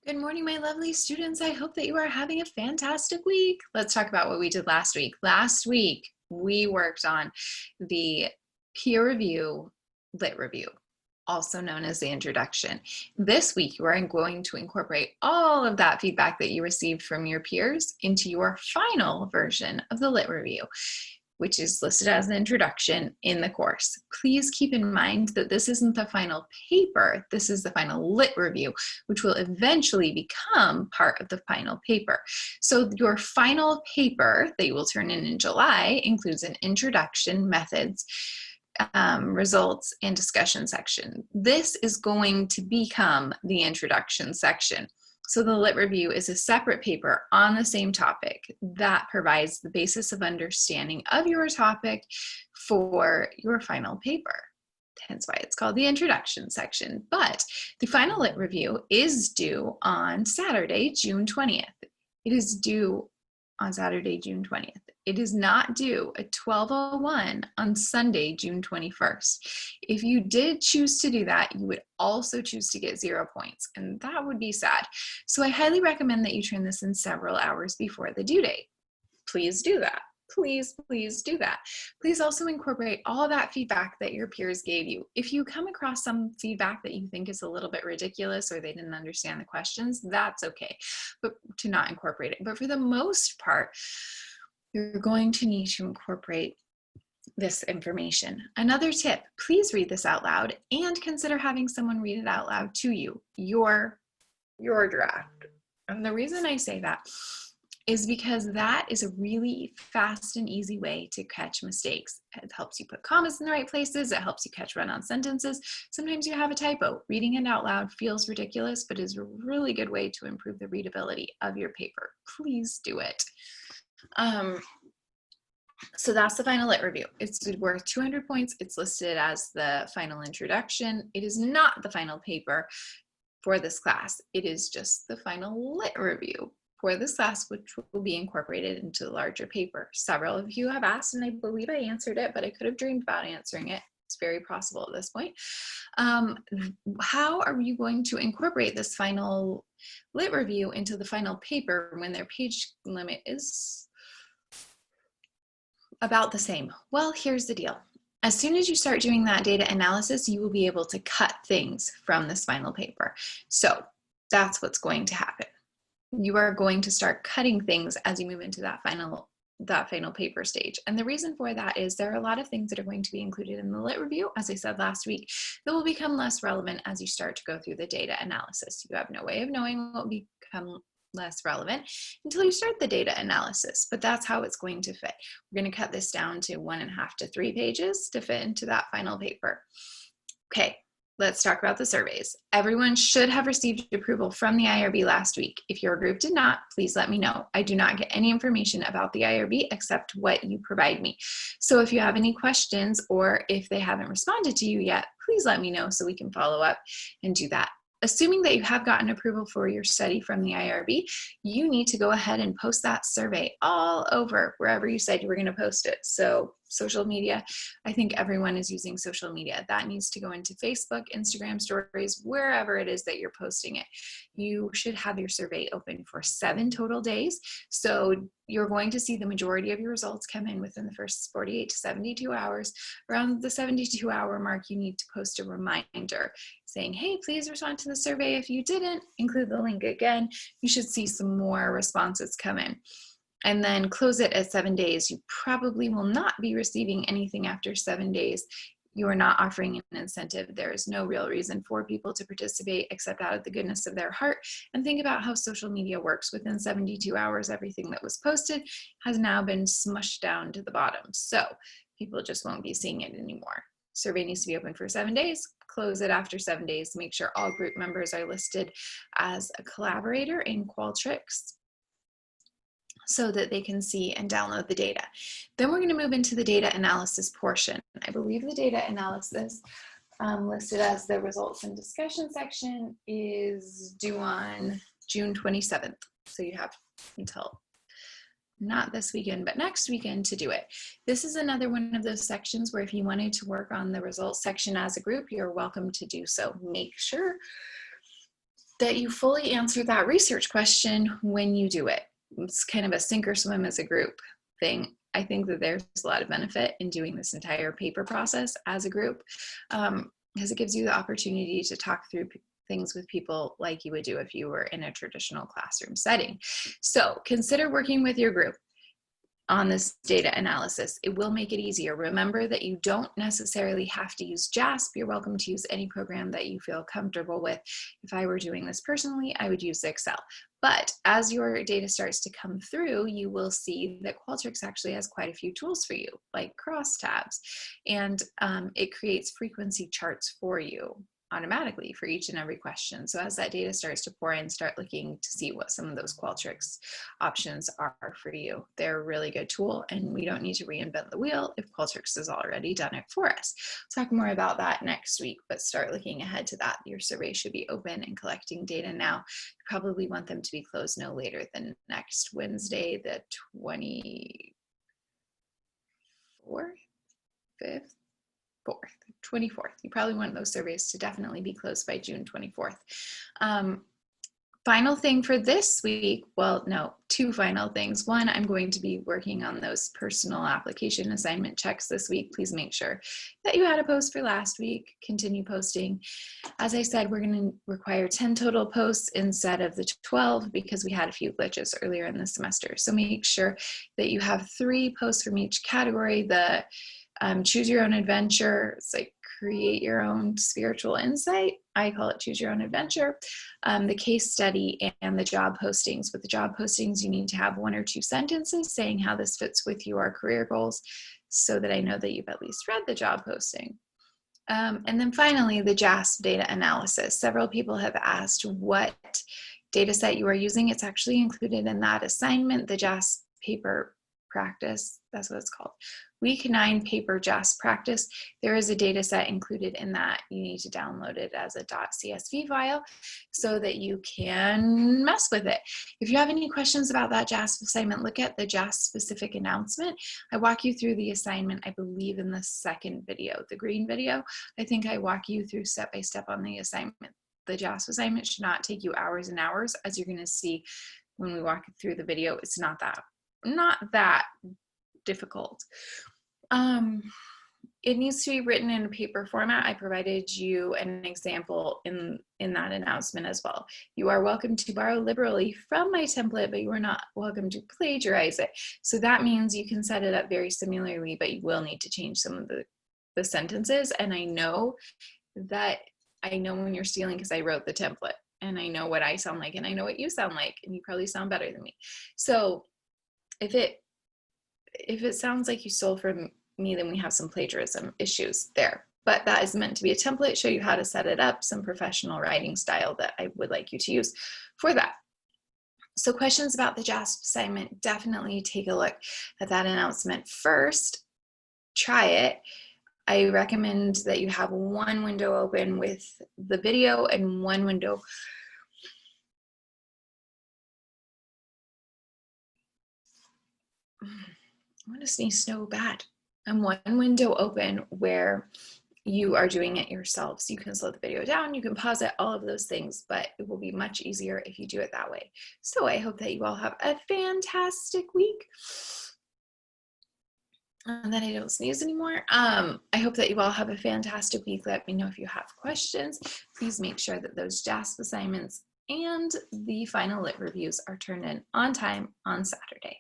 Good morning, my lovely students. I hope that you are having a fantastic week. Let's talk about what we did last week. Last week, we worked on the peer review lit review, also known as the introduction. This week, you are going to incorporate all of that feedback that you received from your peers into your final version of the lit review, which is listed as the introduction in the course. Please keep in mind that this isn't the final paper, this is the final lit review, which will eventually become part of the final paper. So your final paper that you will turn in July includes an introduction, methods, results, and discussion section. This is going to become the introduction section. So the lit review is a separate paper on the same topic that provides the basis of understanding of your topic for your final paper. Hence why it's called the introduction section. But the final lit review is due on Saturday, June 20th. It is due on Saturday, June 20th. It is not due at 12:01 on Sunday, June 21st. If you did choose to do that, you would also choose to get 0 points, and that would be sad. So I highly recommend that you turn this in several hours before the due date. Please do that. Please do that. Please also incorporate all that feedback that your peers gave you. If you come across some feedback that you think is a little bit ridiculous or they didn't understand the questions, that's okay, but to not incorporate it. But for the most part, you're going to need to incorporate this information. Another tip, please read this out loud and consider having someone read it out loud to you, your draft. And the reason I say that is because that is a really fast and easy way to catch mistakes. It helps you put commas in the right places. It helps you catch run-on sentences. Sometimes you have a typo. Reading it out loud feels ridiculous, but is a really good way to improve the readability of your paper. Please do it. So that's the final lit review. It's worth 200 points. It's listed as the final introduction. It is not the final paper for this class. It is just the final lit review for this class, which will be incorporated into the larger paper. Several of you have asked, and I believe I answered it, but I could have dreamed about answering it. It's very possible at this point. How are you going to incorporate this final lit review into the final paper when their page limit is about the same? Well, here's the deal. As soon as you start doing that data analysis, you will be able to cut things from this final paper. So that's what's going to happen. You are going to start cutting things as you move into that final paper stage. And the reason for that is there are a lot of things that are going to be included in the lit review, as I said last week, that will become less relevant as you start to go through the data analysis. You have no way of knowing what will become less relevant until you start the data analysis, but that's how it's going to fit. We're going to cut this down to 1.5 to 3 pages to fit into that final paper. Okay, let's talk about the surveys. Everyone should have received approval from the IRB last week. If your group did not, please let me know. I do not get any information about the IRB except what you provide me. So if you have any questions or if they haven't responded to you yet, please let me know so we can follow up and do that. Assuming that you have gotten approval for your study from the IRB, you need to go ahead and post that survey all over wherever you said you were going to post it. So social media, I think everyone is using social media. That needs to go into Facebook, Instagram stories, wherever it is that you're posting it. You should have your survey open for 7 total days. So you're going to see the majority of your results come in within the first 48 to 72 hours. Around the 72-hour mark, you need to post a reminder saying, hey, please respond to the survey. If you didn't, include the link again. You should see some more responses come in. And then close it at 7 days. You probably will not be receiving anything after 7 days. You are not offering an incentive. There is no real reason for people to participate except out of the goodness of their heart. And think about how social media works. Within 72 hours, everything that was posted has now been smushed down to the bottom. So people just won't be seeing it anymore. Survey needs to be open for 7 days. Close it after 7 days to make sure all group members are listed as a collaborator in Qualtrics, so that they can see and download the data. Then we're going to move into the data analysis portion. I believe the data analysis listed as the results and discussion section is due on June 27th. So you have until not this weekend, but next weekend to do it. This is another one of those sections where if you wanted to work on the results section as a group, you're welcome to do so. Make sure that you fully answer that research question when you do it. It's kind of a sink or swim as a group thing. I think that there's a lot of benefit in doing this entire paper process as a group, because it gives you the opportunity to talk through things with people like you would do if you were in a traditional classroom setting. So consider working with your group on this data analysis. It will make it easier. Remember that you don't necessarily have to use JASP. You're welcome to use any program that you feel comfortable with. If I were doing this personally, I would use Excel. But as your data starts to come through, you will see that Qualtrics actually has quite a few tools for you, like crosstabs, and it creates frequency charts for you automatically for each and every question. So as that data starts to pour in, start looking to see what some of those Qualtrics options are for you. They're a really good tool, and we don't need to reinvent the wheel if Qualtrics has already done it for us. We'll talk more about that next week, but start looking ahead to that. Your survey should be open and collecting data now. You probably want them to be closed no later than next Wednesday, the 24th, 24th. You probably want those surveys to definitely be closed by June 24th. Final thing for this week, well, no, two final things. One, I'm going to be working on those personal application assignment checks this week. Please make sure that you had a post for last week. Continue posting. As I said, we're going to require 10 total posts instead of the 12 because we had a few glitches earlier in the semester. So make sure that you have 3 posts from each category. The choose your own adventure, it's like create your own spiritual insight. I call it choose your own adventure. The case study and the job postings. With the job postings, you need to have 1 or 2 sentences saying how this fits with your career goals so that I know that you've at least read the job posting. And then finally, the JASP data analysis. Several people have asked what data set you are using. It's actually included in that assignment, the JASP paper practice, that's what it's called. Week 9 paper JASP practice. There is a data set included in that. You need to download it as a .csv file so that you can mess with it. If you have any questions about that JASP assignment, look at the JASP specific announcement. I walk you through the assignment, I believe, in the second video, the green video. I think I walk you through step by step on the assignment. The JASP assignment should not take you hours and hours. As you're going to see when we walk through the video, it's not that difficult. It needs to be written in a paper format. I provided you an example in that announcement as well. You are welcome to borrow liberally from my template, but you are not welcome to plagiarize it. So that means you can set it up very similarly, but you will need to change some of the sentences. And I know when you're stealing because I wrote the template, and I know what I sound like, and I know what you sound like, and you probably sound better than me. So if it sounds like you stole from me, then we have some plagiarism issues there. But that is meant to be a template, show you how to set it up, some professional writing style that I would like you to use for that. So questions about the JASP assignment, definitely take a look at that announcement first. Try it. I recommend that you have 1 window open with the video and 1 window I want to sneeze so bad. And 1 window open where you are doing it yourself. So you can slow the video down, you can pause it, all of those things, but it will be much easier if you do it that way. So I hope that you all have a fantastic week. And then I don't sneeze anymore. I hope that you all have a fantastic week. Let me know if you have questions. Please make sure that those JASP assignments and the final lit reviews are turned in on time on Saturday.